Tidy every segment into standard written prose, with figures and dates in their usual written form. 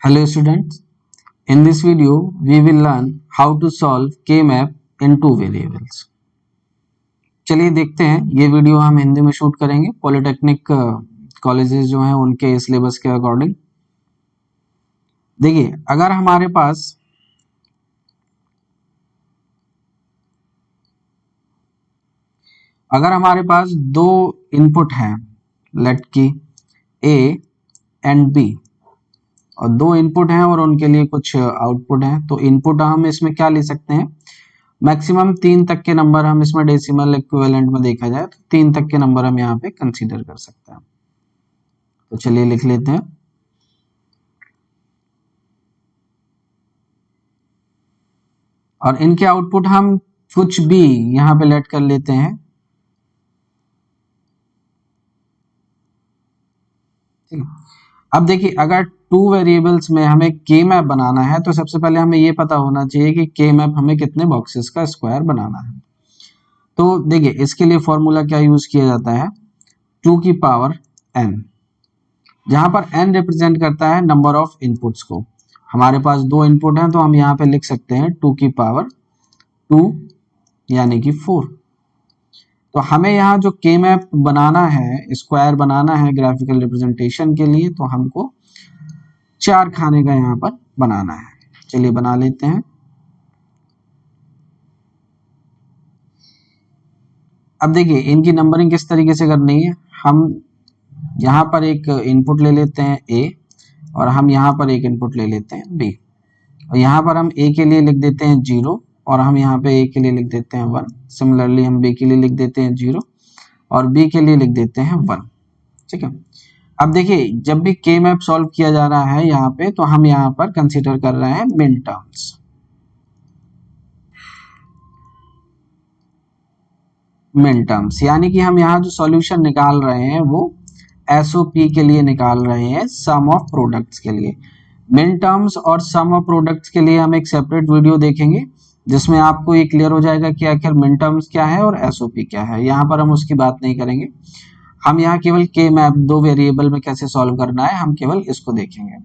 Hello students, in this video we will learn how to solve K-map in two variables. चलिए देखते हैं, ये video हम हिंदी में शूट करेंगे पॉलिटेक्निक कॉलेजेस जो हैं उनके सिलेबस के अकॉर्डिंग। देखिए अगर हमारे पास दो इनपुट हैं, लेट की A एंड B, और दो इनपुट हैं और उनके लिए कुछ आउटपुट हैं, तो इनपुट हम इसमें क्या ले सकते हैं, मैक्सिमम 3 तक के नंबर हम इसमें डेसिमल इक्विवेलेंट में देखा जाए तो 3 तक के नंबर हम यहाँ पे कंसीडर कर सकते हैं। तो चलिए लिख लेते हैं। और इनके आउटपुट हम कुछ भी यहाँ पे लेट कर लेते हैं। ठीक है, अब देखिए अगर टू वेरिएबल्स में हमें के मैप बनाना है तो सबसे पहले हमें ये पता होना चाहिए कि के मैप हमें कितने बॉक्सेस का स्क्वायर बनाना है। तो देखिए इसके लिए फॉर्मूला क्या यूज किया जाता है, 2 की पावर n, जहां पर n रिप्रेजेंट करता है नंबर ऑफ इनपुट्स को। हमारे पास दो इनपुट हैं तो हम यहाँ पे लिख सकते हैं 2 की पावर 2 यानी कि 4। तो हमें यहाँ जो के मैप बनाना है, स्क्वायर बनाना है ग्राफिकल रिप्रेजेंटेशन के लिए, तो हमको 4 खाने का यहाँ पर बनाना है। चलिए बना लेते हैं। अब देखिए इनकी नंबरिंग किस तरीके से करनी है, हम यहाँ पर एक इनपुट ले लेते हैं A और हम यहाँ पर एक इनपुट ले लेते हैं B, और यहाँ पर हम A के लिए लिख देते हैं 0 और हम यहाँ पे A के लिए लिख देते हैं 1। सिमिलरली हम B के लिए लिख देते हैं 0 और B के लिए लिख देते हैं 1। ठीक है, अब देखिए जब भी के मैप सॉल्व किया जा रहा है यहाँ पे, तो हम यहाँ पर कंसीडर कर रहे हैं मिन टर्म्स। मिन टर्म्स यानी कि हम यहाँ जो सॉल्यूशन निकाल रहे हैं वो एसओपी के लिए निकाल रहे हैं, सम ऑफ प्रोडक्ट्स के लिए। मिन टर्म्स और सम ऑफ प्रोडक्ट्स के लिए हम एक सेपरेट वीडियो देखेंगे जिसमें आपको ये क्लियर हो जाएगा कि आखिर मिन टर्म्स क्या है और एसओपी क्या है। यहाँ पर हम उसकी बात नहीं करेंगे, हम यहाँ केवल के मैप दो वेरिएबल में कैसे सॉल्व करना है हम केवल इसको देखेंगे।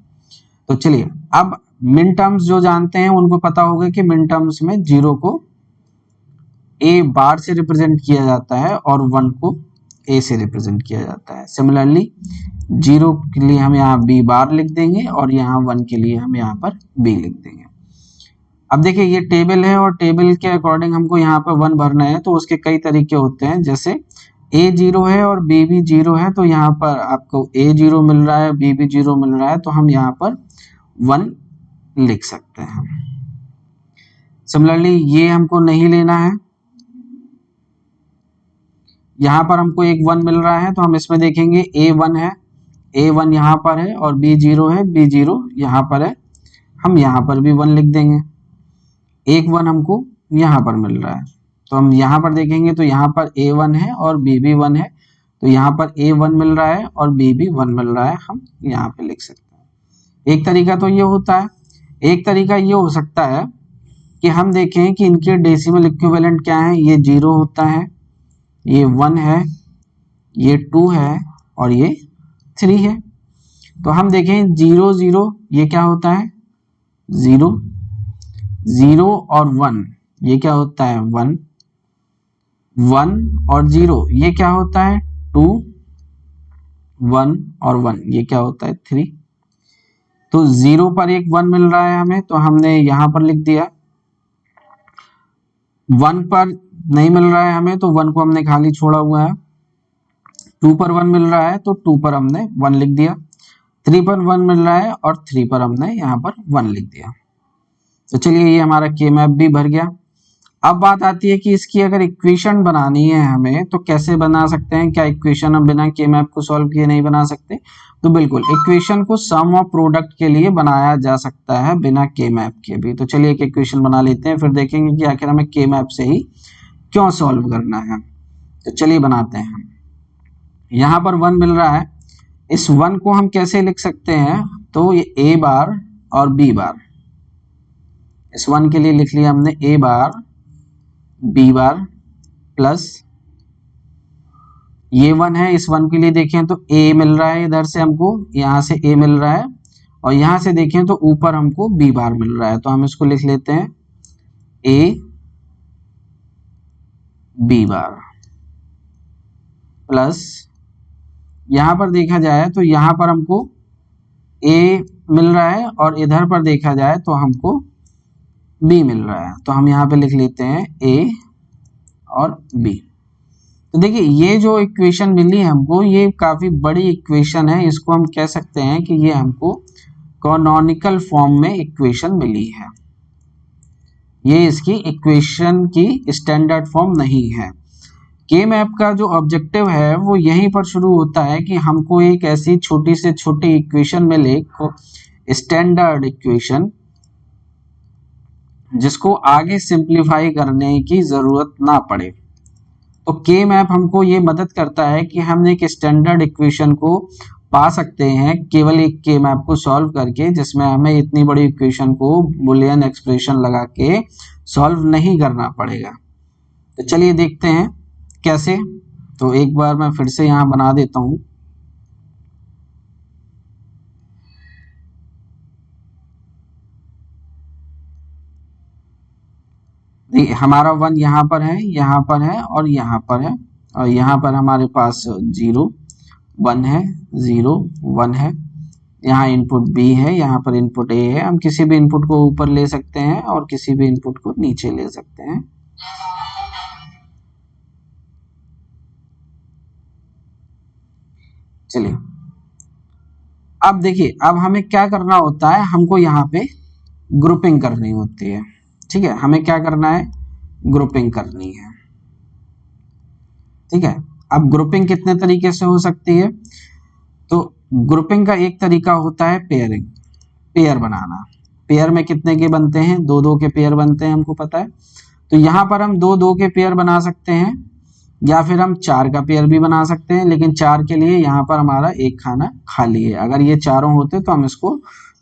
तो चलिए अब मिन टर्म्स जो जानते हैं उनको पता होगा कि मिन टर्म्स में 0 को ए बार से रिप्रेजेंट किया जाता है और 1 को ए से रिप्रेजेंट किया जाता है। सिमिलरली 0 के लिए हम यहाँ बी बार लिख देंगे और यहाँ 1 के लिए हम यहाँ पर बी लिख देंगे। अब देखिए ये टेबल है और टेबल के अकॉर्डिंग हमको यहाँ पर 1 भरना है, तो उसके कई तरीके होते हैं। जैसे A 0 है और B भी 0 है, तो यहाँ पर आपको A 0 मिल रहा है, B भी 0 मिल रहा है, तो हम यहाँ पर 1 लिख सकते हैं। सिमिलरली ये हमको नहीं लेना है, यहाँ पर हमको एक 1 मिल रहा है, तो हम इसमें देखेंगे A1 है, A1 यहाँ पर है और B 0 है, B 0 यहाँ पर है, हम यहाँ पर भी 1 लिख देंगे। एक 1 हमको यहाँ पर मिल रहा है, तो हम यहाँ पर देखेंगे तो यहाँ पर A1 है और B भी 1 है, तो यहाँ पर A1 मिल रहा है और B भी 1 मिल रहा है, हम यहाँ पे लिख सकते हैं। एक तरीका तो ये होता है। एक तरीका ये हो सकता है कि हम देखें कि इनके डेसिमल इक्विवेलेंट क्या है। ये 0 होता है, ये 1 है, ये 2 है और ये 3 है। तो हम देखें 0 0 ये क्या होता है 0, 0 और 1 ये क्या होता है 1, 1 और 0 ये क्या होता है 2, 1 और 1 ये क्या होता है 3। तो 0 पर एक 1 मिल रहा है हमें, तो हमने यहाँ पर लिख दिया। 1 पर नहीं मिल रहा है हमें, तो 1 को हमने खाली छोड़ा हुआ है। 2 पर 1 मिल रहा है तो 2 पर हमने 1 लिख दिया। 3 पर 1 मिल रहा है और 3 पर हमने यहाँ पर 1 लिख दिया। तो चलिए ये हमारा के मैप भी भर गया। अब बात आती है कि इसकी अगर इक्वेशन बनानी है हमें तो कैसे बना सकते हैं। क्या इक्वेशन हम बिना के मैप को सॉल्व किए नहीं बना सकते? तो बिल्कुल, इक्वेशन को सम ऑफ प्रोडक्ट के लिए बनाया जा सकता है बिना के मैप के भी। तो चलिए एक इक्वेशन बना लेते हैं, फिर देखेंगे कि आखिर हमें के मैप से ही क्यों सॉल्व करना है। तो चलिए बनाते हैं। यहाँ पर 1 मिल रहा है, इस 1 को हम कैसे लिख सकते हैं, तो ये A बार और B बार, इस 1 के लिए लिख लिया हमने A bar B bar plus ये 1 है, इस 1 के लिए देखें तो A मिल रहा है, इधर से हमको यहाँ से A मिल रहा है और यहां से देखें तो ऊपर हमको बी बार मिल रहा है, तो हम इसको लिख लेते हैं ए बी बार प्लस यहां पर देखा जाए तो यहां पर हमको ए मिल रहा है और इधर पर देखा जाए तो हमको बी मिल रहा है, तो हम यहाँ पे लिख लेते हैं ए और बी। तो देखिए ये जो इक्वेशन मिली हमको ये काफी बड़ी इक्वेशन है, इसको हम कह सकते हैं कि ये हमको कैनोनिकल फॉर्म में इक्वेशन मिली है, ये इसकी इक्वेशन की स्टैंडर्ड फॉर्म नहीं है। के मैप का जो ऑब्जेक्टिव है वो यहीं पर शुरू होता है कि हमको एक ऐसी छोटी से छोटी इक्वेशन मिले, स्टैंडर्ड इक्वेशन, जिसको आगे सिंप्लीफाई करने की जरूरत ना पड़े। तो के मैप हमको ये मदद करता है कि हम एक स्टैंडर्ड इक्वेशन को पा सकते हैं केवल एक के मैप को सॉल्व करके, जिसमें हमें इतनी बड़ी इक्वेशन को बुलियन एक्सप्रेशन लगा के सॉल्व नहीं करना पड़ेगा। तो चलिए देखते हैं कैसे। तो एक बार मैं फिर से यहाँ बना देता हूँ। देखिए हमारा 1 यहाँ पर है, यहाँ पर है और यहाँ पर है, और यहाँ पर हमारे पास 0 1 है, 0 1 है। यहाँ इनपुट बी है, यहाँ पर इनपुट ए है। हम किसी भी इनपुट को ऊपर ले सकते हैं और किसी भी इनपुट को नीचे ले सकते हैं। चलिए अब देखिए, अब हमें क्या करना होता है, हमको यहाँ पे ग्रुपिंग करनी होती है। ठीक है, हमें क्या करना है, ग्रुपिंग करनी है। ठीक है, अब ग्रुपिंग कितने तरीके से हो सकती है, तो ग्रुपिंग का एक तरीका होता है पेयरिंग, पेयर बनाना। पेयर में कितने के बनते हैं, 2-2 के पेयर बनते हैं, हमको पता है। तो यहाँ पर हम 2-2 के पेयर बना सकते हैं, या फिर हम 4 का पेयर भी बना सकते हैं, लेकिन 4 के लिए यहाँ पर हमारा एक खाना खाली है। अगर ये चारों होते तो हम इसको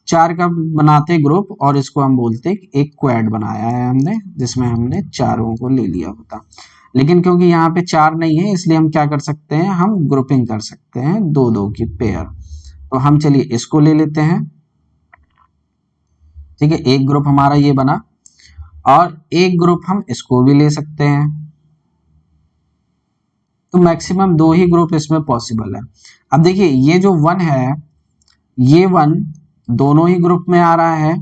4 का बनाते ग्रुप, और इसको हम बोलते एक क्वाड बनाया है हमने, जिसमें हमने चारों को ले लिया होता। लेकिन क्योंकि यहाँ पे 4 नहीं है, इसलिए हम क्या कर सकते हैं, हम ग्रुपिंग कर सकते हैं 2-2 की पेयर। तो हम चलिए इसको ले लेते हैं। ठीक है, एक ग्रुप हमारा ये बना, और एक ग्रुप हम इसको भी ले सकते हैं। तो मैक्सिमम 2 ही ग्रुप इसमें पॉसिबल है। अब देखिए ये जो 1 है, ये 1 दोनों ही ग्रुप में आ रहा है,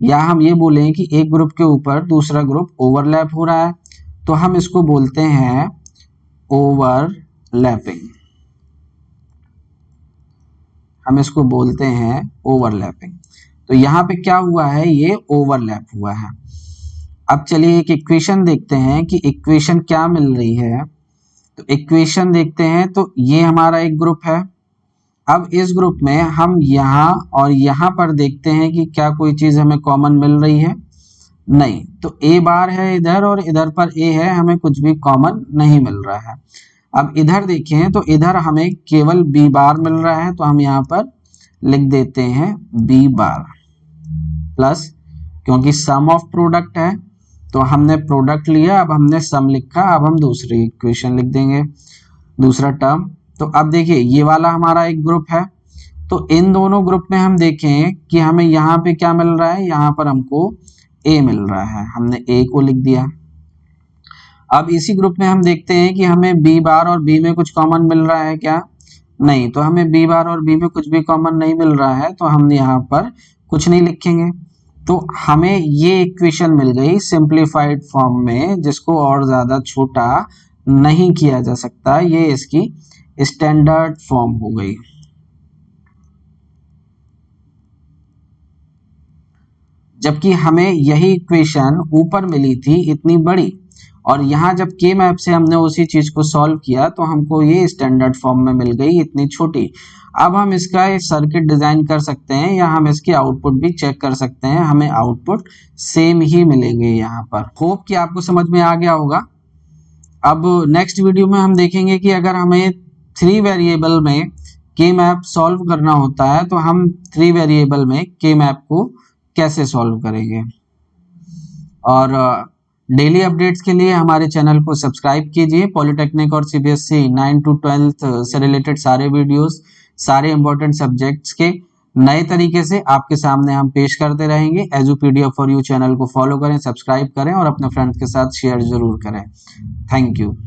या हम ये बोलें कि एक ग्रुप के ऊपर दूसरा ग्रुप ओवरलैप हो रहा है, तो हम इसको बोलते हैं ओवरलैपिंग। हम इसको बोलते हैं ओवरलैपिंग। तो यहाँ पे क्या हुआ है, ये ओवरलैप हुआ है। अब चलिए एक इक्वेशन देखते हैं कि इक्वेशन क्या मिल रही है। तो इक्वेशन देखते हैं, तो ये हमारा एक ग्रुप है। अब इस ग्रुप में हम यहाँ और यहाँ पर देखते हैं कि क्या कोई चीज हमें कॉमन मिल रही है, नहीं। तो ए बार है इधर और इधर पर ए है, हमें कुछ भी कॉमन नहीं मिल रहा है। अब इधर देखें तो इधर हमें केवल बी बार मिल रहा है, तो हम यहाँ पर लिख देते हैं बी बार प्लस, क्योंकि सम ऑफ प्रोडक्ट है तो हमने प्रोडक्ट लिया, अब हमने सम लिखा, अब हम दूसरी इक्वेशन लिख देंगे, दूसरा टर्म। तो अब देखिए ये वाला हमारा एक ग्रुप है, तो इन दोनों ग्रुप में हम देखें कि हमें यहाँ पे क्या मिल रहा है, यहाँ पर हमको ए मिल रहा है, हमने ए को लिख दिया। अब इसी ग्रुप में हम देखते हैं कि हमें बी बार और बी में कुछ कॉमन मिल रहा है क्या, नहीं। तो हमें बी बार और बी में कुछ भी कॉमन नहीं मिल रहा है, तो हम यहाँ पर कुछ नहीं लिखेंगे। तो हमें ये इक्वेशन मिल गई सिंप्लीफाइड फॉर्म में, जिसको और ज्यादा छोटा नहीं किया जा सकता, ये इसकी स्टैंडर्ड फॉर्म हो गई। जबकि हमें यही इक्वेशन ऊपर मिली थी इतनी बड़ी, और यहाँ जब के मैप से हमने उसी चीज को सॉल्व किया तो हमको ये स्टैंडर्ड फॉर्म में मिल गई इतनी छोटी। अब हम इसका सर्किट डिजाइन कर सकते हैं, या हम इसकी आउटपुट भी चेक कर सकते हैं, हमें आउटपुट सेम ही मिलेंगे यहाँ पर। होप कि आपको समझ में आ गया होगा। अब नेक्स्ट वीडियो में हम देखेंगे कि अगर हमें 3 वेरिएबल में के मैप सॉल्व करना होता है, तो हम 3 वेरिएबल में के मैप को कैसे सॉल्व करेंगे। और डेली अपडेट्स के लिए हमारे चैनल को सब्सक्राइब कीजिए। पॉलिटेक्निक और सीबीएसई 9 to 12 से रिलेटेड सारे वीडियोस, सारे इंपॉर्टेंट सब्जेक्ट्स के नए तरीके से आपके सामने हम पेश करते रहेंगे। Edu PDF for you channel को फॉलो करें, सब्सक्राइब करें और अपने फ्रेंड्स के साथ शेयर जरूर करें। Thank you.